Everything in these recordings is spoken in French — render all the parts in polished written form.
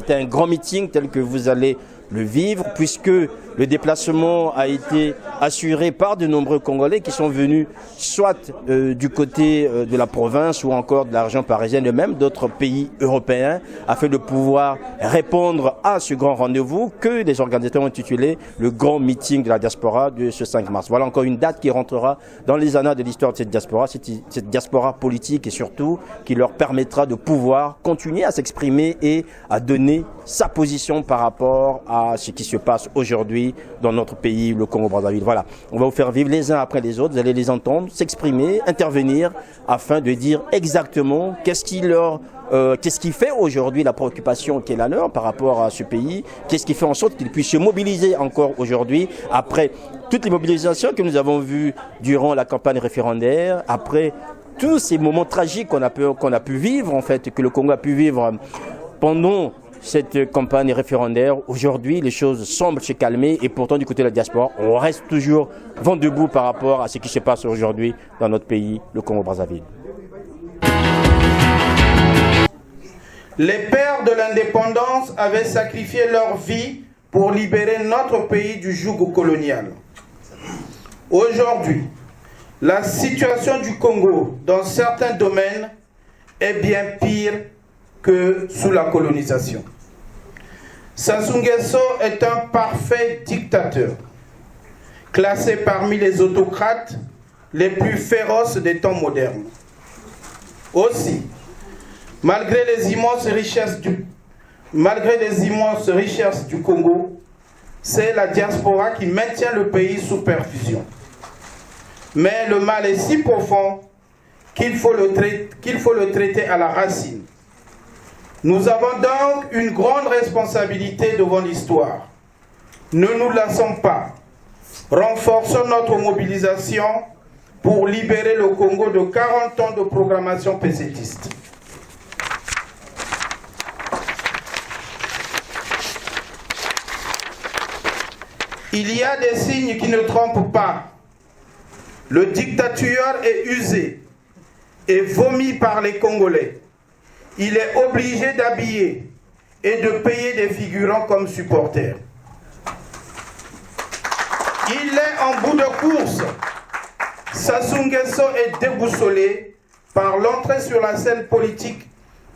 c'était un grand meeting tel que vous allez le vivre, puisque le déplacement a été assuré par de nombreux Congolais qui sont venus soit du côté de la province ou encore de la région parisienne et même d'autres pays européens, afin de pouvoir répondre à ce grand rendez-vous que les organisateurs ont intitulé le grand meeting de la diaspora de ce 5 mars. Voilà encore une date qui rentrera dans les annales de l'histoire de cette diaspora politique et surtout qui leur permettra de pouvoir continuer à s'exprimer et à donner sa position par rapport à ce qui se passe aujourd'hui dans notre pays, le Congo-Brazzaville. Voilà, on va vous faire vivre les uns après les autres, vous allez les entendre, s'exprimer, intervenir, afin de dire exactement qu'est-ce qui fait aujourd'hui la préoccupation qui est la leur par rapport à ce pays, qu'est-ce qui fait en sorte qu'ils puissent se mobiliser encore aujourd'hui, après toutes les mobilisations que nous avons vues durant la campagne référendaire, après tous ces moments tragiques qu'on a pu vivre, en fait, que le Congo a pu vivre pendant cette campagne référendaire. Aujourd'hui, les choses semblent se calmer et pourtant, du côté de la diaspora, on reste toujours vent debout par rapport à ce qui se passe aujourd'hui dans notre pays, le Congo-Brazzaville. Les pères de l'indépendance avaient sacrifié leur vie pour libérer notre pays du joug colonial. Aujourd'hui, la situation du Congo dans certains domaines est bien pire que sous la colonisation. Sassou Nguesso est un parfait dictateur, classé parmi les autocrates les plus féroces des temps modernes. Aussi, malgré les immenses richesses du Congo, c'est la diaspora qui maintient le pays sous perfusion. Mais le mal est si profond qu'il faut le traiter à la racine. Nous avons donc une grande responsabilité devant l'histoire. Ne nous lassons pas. Renforçons notre mobilisation pour libérer le Congo de 40 ans de programmation pessétiste. Il y a des signes qui ne trompent pas. Le dictateur est usé et vomi par les Congolais. Il est obligé d'habiller et de payer des figurants comme supporters. Il est en bout de course. Sassou Nguesso est déboussolé par l'entrée sur la scène politique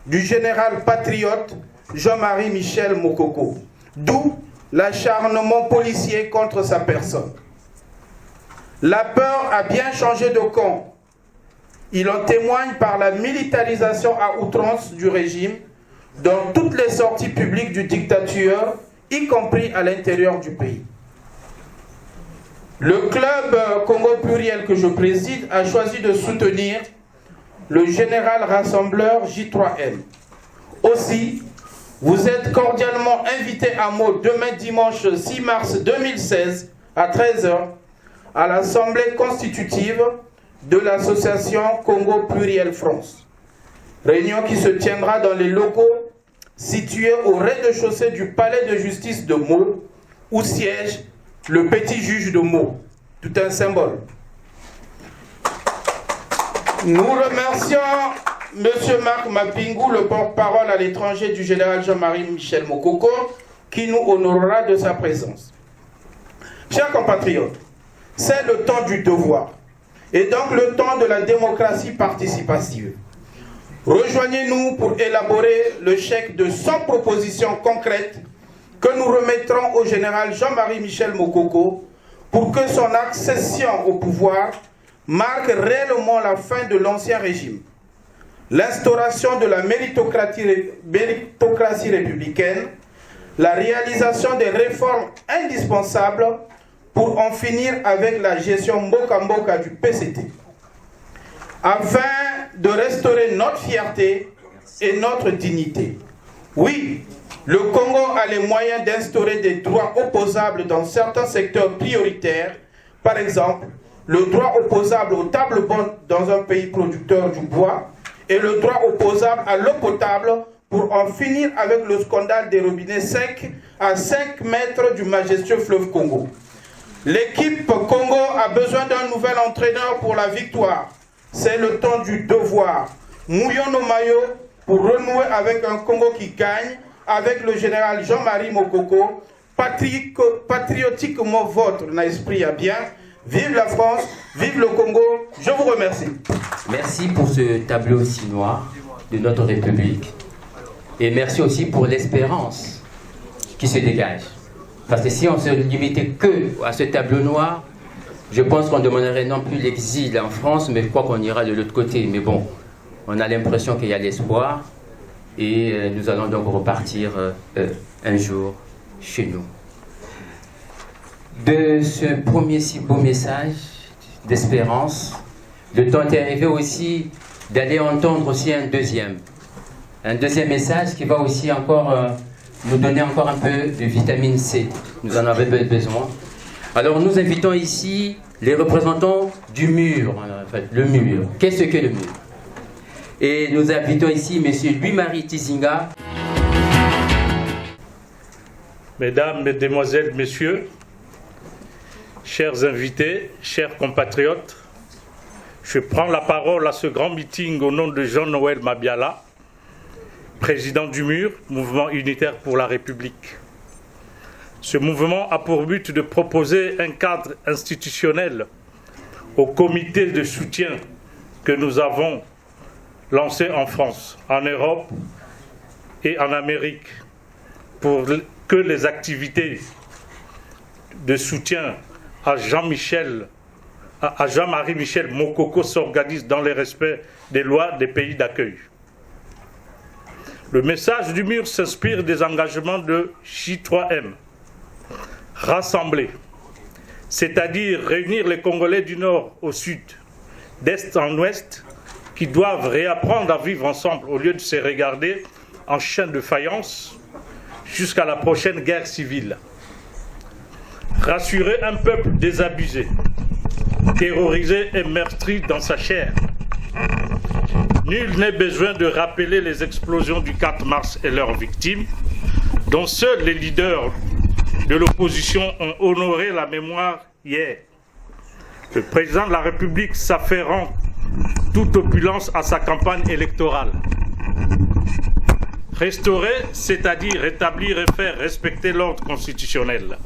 du général patriote Jean-Marie Michel Mokoko, d'où l'acharnement policier contre sa personne. La peur a bien changé de camp. Il en témoigne par la militarisation à outrance du régime dans toutes les sorties publiques du dictateur, y compris à l'intérieur du pays. Le club Congo Pluriel que je préside a choisi de soutenir le général rassembleur J3M. Aussi, vous êtes cordialement invités à Meaux demain dimanche 6 mars 2016 à 13 h à l'Assemblée constitutive de l'association Congo Pluriel France. Réunion qui se tiendra dans les locaux situés au rez-de-chaussée du palais de justice de Meaux, où siège le petit juge de Meaux. Tout un symbole. Nous remercions M. Marc Mapingou, le porte-parole à l'étranger du général Jean-Marie Michel Mokoko, qui nous honorera de sa présence. Chers compatriotes, c'est le temps du devoir, et donc le temps de la démocratie participative. Rejoignez-nous pour élaborer le chèque de 100 propositions concrètes que nous remettrons au général Jean-Marie Michel Mokoko pour que son accession au pouvoir marque réellement la fin de l'ancien régime, l'instauration de la méritocratie républicaine, la réalisation des réformes indispensables pour en finir avec la gestion mboka-mboka du PCT, afin de restaurer notre fierté et notre dignité. Oui, le Congo a les moyens d'instaurer des droits opposables dans certains secteurs prioritaires, par exemple, le droit opposable aux tables bonnes dans un pays producteur du bois et le droit opposable à l'eau potable pour en finir avec le scandale des robinets secs à 5 mètres du majestueux fleuve Congo. L'équipe Congo a besoin d'un nouvel entraîneur pour la victoire. C'est le temps du devoir. Mouillons nos maillots pour renouer avec un Congo qui gagne avec le général Jean-Marie Mokoko, patriotiquement vôtre, dans l'esprit à bien. Vive la France, vive le Congo, je vous remercie. Merci pour ce tableau si noir de notre République. Et merci aussi pour l'espérance qui se dégage. Parce que si on se limitait que à ce tableau noir, je pense qu'on demanderait non plus l'exil en France, mais je crois qu'on ira de l'autre côté. Mais bon, on a l'impression qu'il y a l'espoir et nous allons donc repartir un jour chez nous. De ce premier si beau message d'espérance, le temps est arrivé aussi d'aller entendre aussi un deuxième message qui va aussi encore nous donner encore un peu de vitamine C. Nous en avons besoin. Alors nous invitons ici les représentants du mur, en fait, le mur. Qu'est-ce que le mur? Et nous invitons ici M. Louis-Marie Tizinga. Mesdames, Mesdemoiselles, Messieurs, chers invités, chers compatriotes, je prends la parole à ce grand meeting au nom de Jean-Noël Mabiala, président du MUR, Mouvement Unitaire pour la République. Ce mouvement a pour but de proposer un cadre institutionnel au comité de soutien que nous avons lancé en France, en Europe et en Amérique, pour que les activités de soutien à Jean-Marie Michel Mokoko s'organisent dans le respect des lois des pays d'accueil. Le message du MUR s'inspire des engagements de J3M, rassembler, c'est-à-dire réunir les Congolais du Nord au Sud, d'Est en Ouest, qui doivent réapprendre à vivre ensemble au lieu de se regarder en chaîne de faïence jusqu'à la prochaine guerre civile. Rassurer un peuple désabusé, terrorisé et meurtri dans sa chair. Nul n'est besoin de rappeler les explosions du 4 mars et leurs victimes, dont seuls les leaders de l'opposition ont honoré la mémoire hier. Le président de la République s'afférant toute opulence à sa campagne électorale. Restaurer, c'est-à-dire rétablir et faire respecter l'ordre constitutionnel.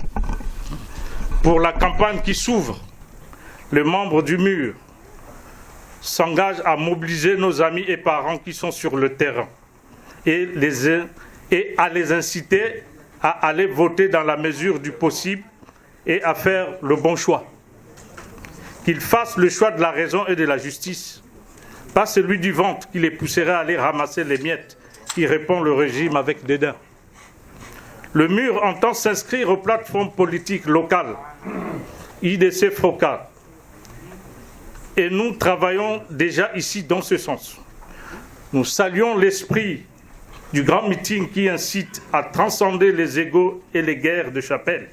Pour la campagne qui s'ouvre, les membres du MUR s'engagent à mobiliser nos amis et parents qui sont sur le terrain et à les inciter à aller voter dans la mesure du possible et à faire le bon choix. Qu'ils fassent le choix de la raison et de la justice, pas celui du ventre qui les pousserait à aller ramasser les miettes qui répond le régime avec dédain. Le MUR entend s'inscrire aux plateformes politiques locales, IDC FROCA, et nous travaillons déjà ici dans ce sens. Nous saluons l'esprit du grand meeting qui incite à transcender les égos et les guerres de chapelle.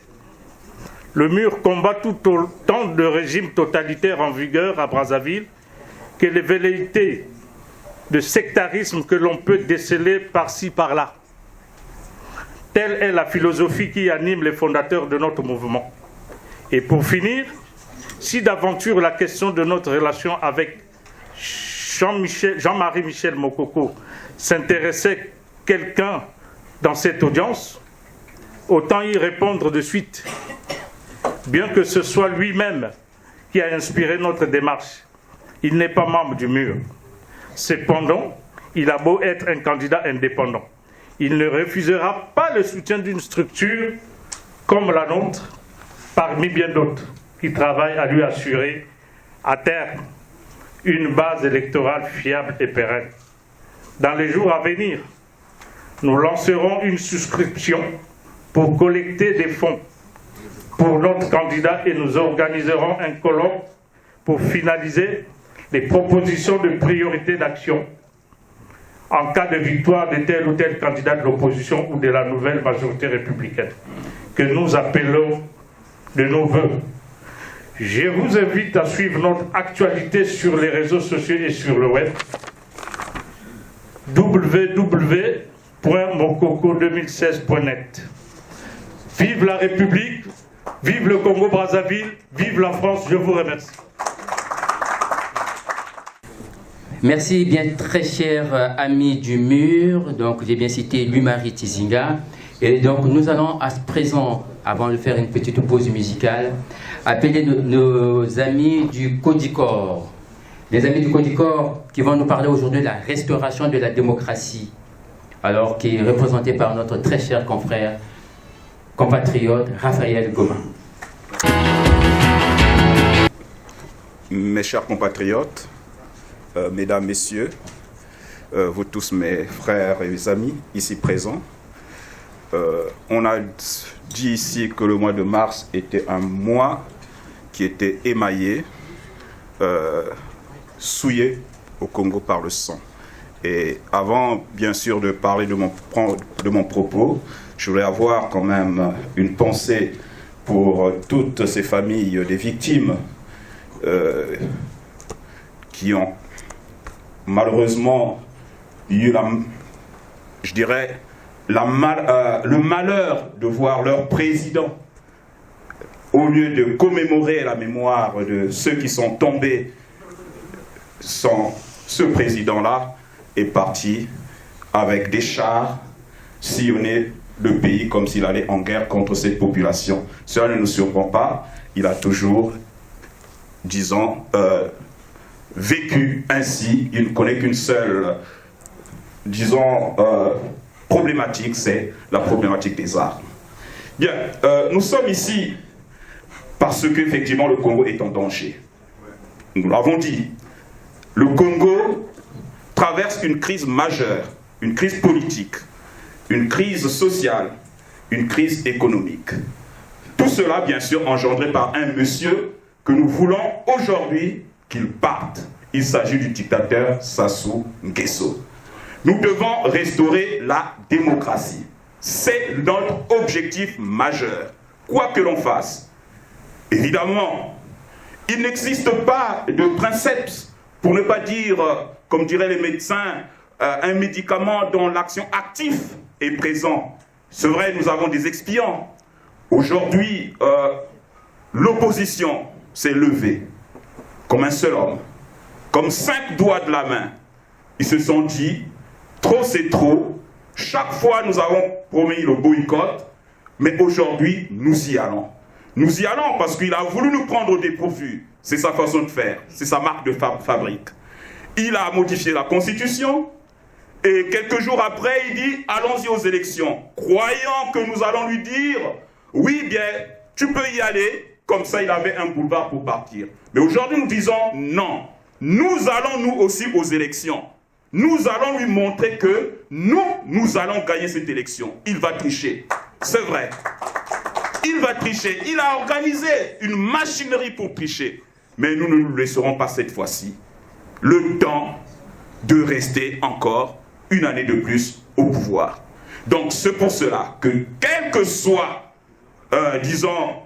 Le MUR combat tout autant de régimes totalitaires en vigueur à Brazzaville que les velléités de sectarisme que l'on peut déceler par-ci, par-là. Telle est la philosophie qui anime les fondateurs de notre mouvement. Et pour finir, si d'aventure la question de notre relation avec Jean-Marie Michel Mokoko s'intéressait quelqu'un dans cette audience, autant y répondre de suite, bien que ce soit lui-même qui a inspiré notre démarche. Il n'est pas membre du MUR. Cependant, il a beau être un candidat indépendant. Il ne refusera pas le soutien d'une structure comme la nôtre, parmi bien d'autres, qui travaillent à lui assurer à terme une base électorale fiable et pérenne. Dans les jours à venir, nous lancerons une souscription pour collecter des fonds pour notre candidat et nous organiserons un colloque pour finaliser les propositions de priorité d'action en cas de victoire de tel ou tel candidat de l'opposition ou de la nouvelle majorité républicaine, que nous appelons de nos vœux. Je vous invite à suivre notre actualité sur les réseaux sociaux et sur le web. www.mokoko2016.net. Vive la République, vive le Congo-Brazzaville, vive la France, je vous remercie. Merci bien, très cher ami du mur. Donc, j'ai bien cité Louis-Marie Tizinga. Et donc, nous allons à présent, avant de faire une petite pause musicale, appeler nos amis du Codicor. Les amis du Codicor qui vont nous parler aujourd'hui de la restauration de la démocratie. Alors, qui est représenté par notre très cher confrère, compatriote, Raphaël Goma. Mes chers compatriotes, mesdames, messieurs, vous tous mes frères et mes amis ici présents, on a dit ici que le mois de mars était un mois qui était émaillé, souillé au Congo par le sang. Et avant, bien sûr, de parler de mon propos, je voulais avoir quand même une pensée pour toutes ces familles des victimes qui ont malheureusement eu le malheur de voir leur président, au lieu de commémorer la mémoire de ceux qui sont tombés, ce président-là est parti avec des chars sillonner le pays comme s'il allait en guerre contre cette population. Cela ne nous surprend pas, il a toujours, disons, vécu ainsi. Il ne connaît qu'une seule, disons, problématique, c'est la problématique des armes. Bien, nous sommes ici parce qu'effectivement le Congo est en danger. Nous l'avons dit, le Congo traverse une crise majeure, une crise politique, une crise sociale, une crise économique. Tout cela, bien sûr, engendré par un monsieur que nous voulons aujourd'hui qu'il parte. Il s'agit du dictateur Sassou Nguesso. Nous devons restaurer la démocratie. C'est notre objectif majeur. Quoi que l'on fasse, évidemment, il n'existe pas de princeps, pour ne pas dire, comme diraient les médecins, un médicament dont l'action active est présente. C'est vrai, nous avons des expiants. Aujourd'hui, l'opposition s'est levée comme un seul homme, comme 5 doigts de la main. Ils se sont dit, trop c'est trop. Chaque fois, nous avons promis le boycott, mais aujourd'hui, nous y allons. Nous y allons parce qu'il a voulu nous prendre au dépourvu. C'est sa façon de faire, c'est sa marque de fabrique. Il a modifié la Constitution et quelques jours après, il dit « allons-y aux élections », croyant que nous allons lui dire « oui, bien, tu peux y aller », comme ça il avait un boulevard pour partir. Mais aujourd'hui, nous disons « non, nous allons nous aussi aux élections ». Nous allons lui montrer que nous allons gagner cette élection. Il va tricher, c'est vrai. Il va tricher. Il a organisé une machinerie pour tricher. Mais nous ne nous laisserons pas cette fois-ci le temps de rester encore une année de plus au pouvoir. Donc c'est pour cela que, quelle que soit, disons,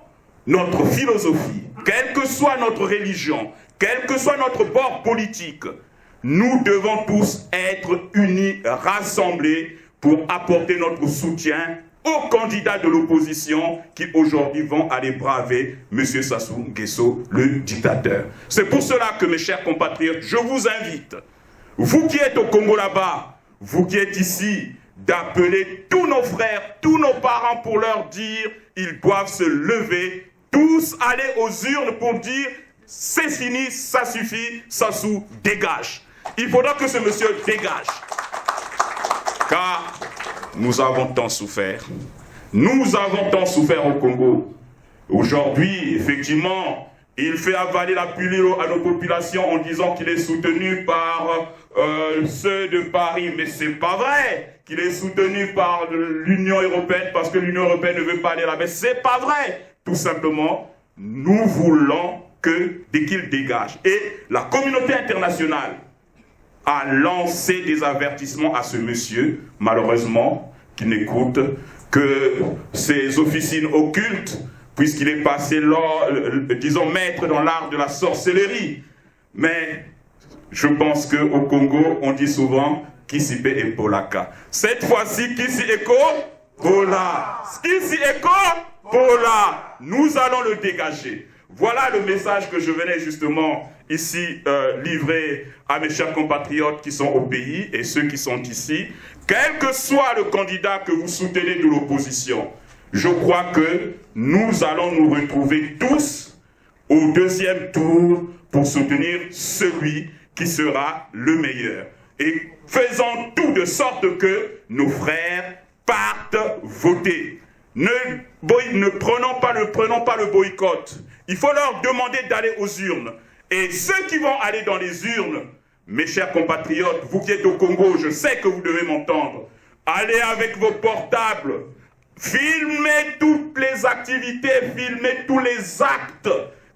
notre philosophie, quelle que soit notre religion, quel que soit notre bord politique, nous devons tous être unis, rassemblés pour apporter notre soutien aux candidats de l'opposition qui aujourd'hui vont aller braver M. Sassou Nguesso, le dictateur. C'est pour cela que mes chers compatriotes, je vous invite, vous qui êtes au Congo là-bas, vous qui êtes ici, d'appeler tous nos frères, tous nos parents pour leur dire, ils doivent se lever, tous aller aux urnes pour dire, c'est fini, ça suffit, Sassou, dégage. Il faudra que ce monsieur dégage. Car nous avons tant souffert. Nous avons tant souffert au Congo. Aujourd'hui, effectivement, il fait avaler la pilule à nos populations en disant qu'il est soutenu par ceux de Paris. Mais c'est pas vrai qu'il est soutenu par l'Union européenne parce que l'Union européenne ne veut pas aller là-bas. C'est pas vrai. Tout simplement, nous voulons que dès qu'il dégage. Et la communauté internationale a lancé des avertissements à ce monsieur, malheureusement, qui n'écoute que ses officines occultes, puisqu'il est passé, disons, maître dans l'art de la sorcellerie. Mais je pense qu'au Congo, on dit souvent « Kisipe et Polaka ». Cette fois-ci, Kisi Eko, Pola. Kisi Eko, Pola. Nous allons le dégager. Voilà le message que je venais justement ici livré à mes chers compatriotes qui sont au pays et ceux qui sont ici. Quel que soit le candidat que vous soutenez de l'opposition, je crois que nous allons nous retrouver tous au deuxième tour pour soutenir celui qui sera le meilleur. Et faisons tout de sorte que nos frères partent voter. Ne prenons pas le boycott. Il faut leur demander d'aller aux urnes. Et ceux qui vont aller dans les urnes, mes chers compatriotes, vous qui êtes au Congo, je sais que vous devez m'entendre. Allez avec vos portables. Filmez toutes les activités, filmez tous les actes.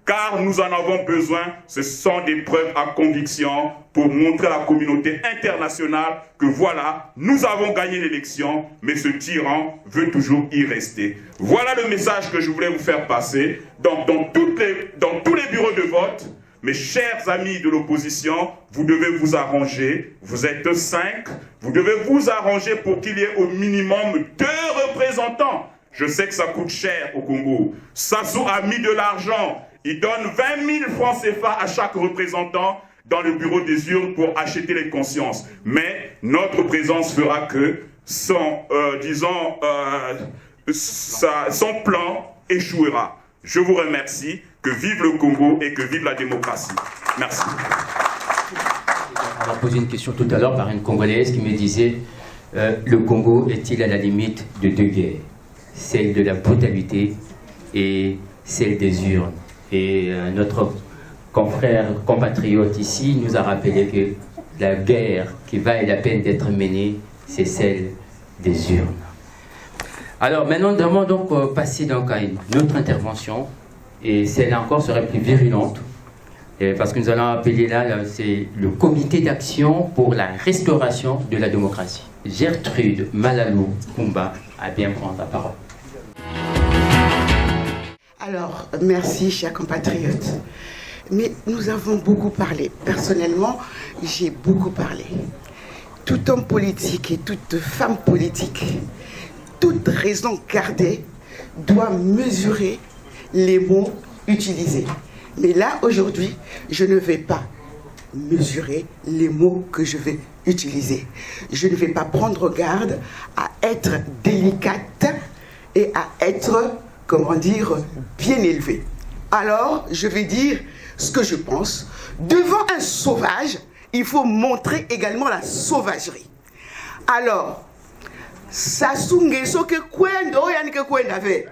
Car nous en avons besoin, ce sont des preuves à conviction pour montrer à la communauté internationale que voilà, nous avons gagné l'élection, mais ce tyran veut toujours y rester. Voilà le message que je voulais vous faire passer. Donc, dans tous les bureaux de vote, mes chers amis de l'opposition, vous devez vous arranger. Vous êtes 5, vous devez vous arranger pour qu'il y ait au minimum 2 représentants. Je sais que ça coûte cher au Congo. Sassou a mis de l'argent. Il donne 20 000 francs CFA à chaque représentant dans le bureau des urnes pour acheter les consciences. Mais notre présence fera que son plan échouera. Je vous remercie. Que vive le Congo et que vive la démocratie. Merci. On m'a posé une question tout à l'heure par une Congolaise qui me disait le Congo est-il à la limite de 2 guerres, celle de la brutalité et celle des urnes. Et notre confrère, compatriote ici nous a rappelé que la guerre qui vaille la peine d'être menée, c'est celle des urnes. Alors maintenant, nous allons donc passer donc à une autre intervention, et celle-là encore serait plus virulente, parce que nous allons appeler là, c'est le comité d'action pour la restauration de la démocratie. Gertrude Malalou Kumba a bien prendre la parole. Alors, merci, chers compatriotes. Mais nous avons beaucoup parlé. Personnellement, j'ai beaucoup parlé. Tout homme politique et toute femme politique, toute raison gardée, doit mesurer les mots utilisés. Mais là, aujourd'hui, je ne vais pas mesurer les mots que je vais utiliser. Je ne vais pas prendre garde à être délicate et à être, comment dire, bien élevée. Alors, je vais dire ce que je pense. Devant un sauvage, il faut montrer également la sauvagerie. Alors, Sassou Nguesso que kwendo yani que kwenda ve.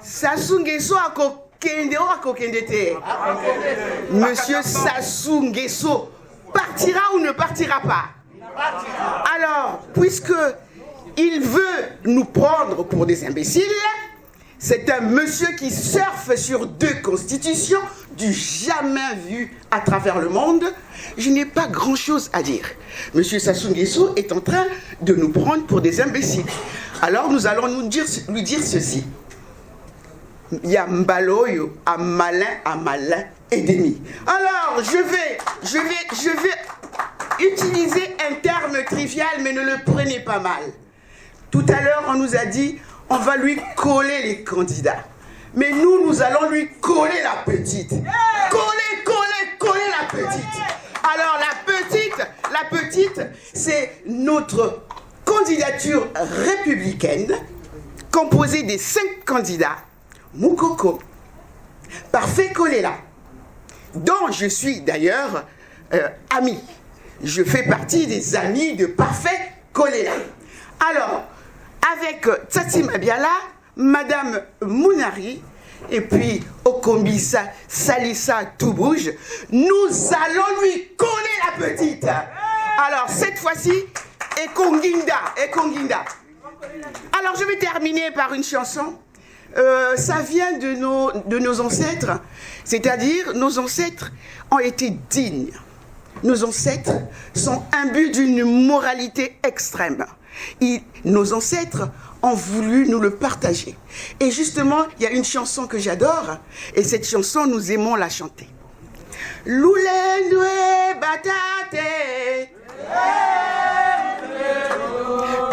Sassou Nguesso akokende o akokende te. Monsieur Sassou Nguesso partira ou ne partira pas? Alors, puisque il veut nous prendre pour des imbéciles, c'est un monsieur qui surfe sur 2 constitutions, du jamais vu à travers le monde. Je n'ai pas grand-chose à dire. Monsieur Sassou Nguesso est en train de nous prendre pour des imbéciles. Alors nous allons lui dire ceci. Il y a Mbaloyo, à malin et demi. Alors je vais utiliser un terme trivial, mais ne le prenez pas mal. Tout à l'heure, on nous a dit, on va lui coller les candidats. Mais nous allons lui coller la petite. Coller la petite. Alors la petite, c'est notre candidature républicaine, composée des 5 candidats, Moukoko, Parfait Kolela, dont je suis d'ailleurs ami. Je fais partie des amis de Parfait Kolela. Alors, avec Tsatsi Mabiala, Madame Mounari, et puis Okombisa Salissa Toubouge, nous allons lui coller la petite. Alors, cette fois-ci, Ekonginda. Alors, je vais terminer par une chanson. Ça vient de nos ancêtres, c'est-à-dire nos ancêtres ont été dignes. Nos ancêtres sont imbus d'une moralité extrême. Nos ancêtres ont voulu nous le partager. Et justement, il y a une chanson que j'adore, et cette chanson, nous aimons la chanter. Loulendwe batate,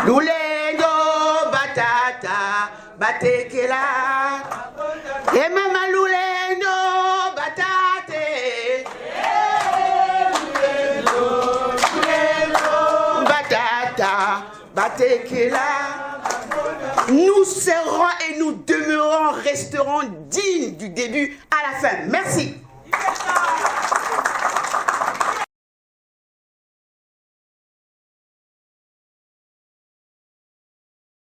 Loulendo batata, batekela, et mama Loulendo batate, Nous serons et nous demeurons, resterons dignes du début à la fin. Merci.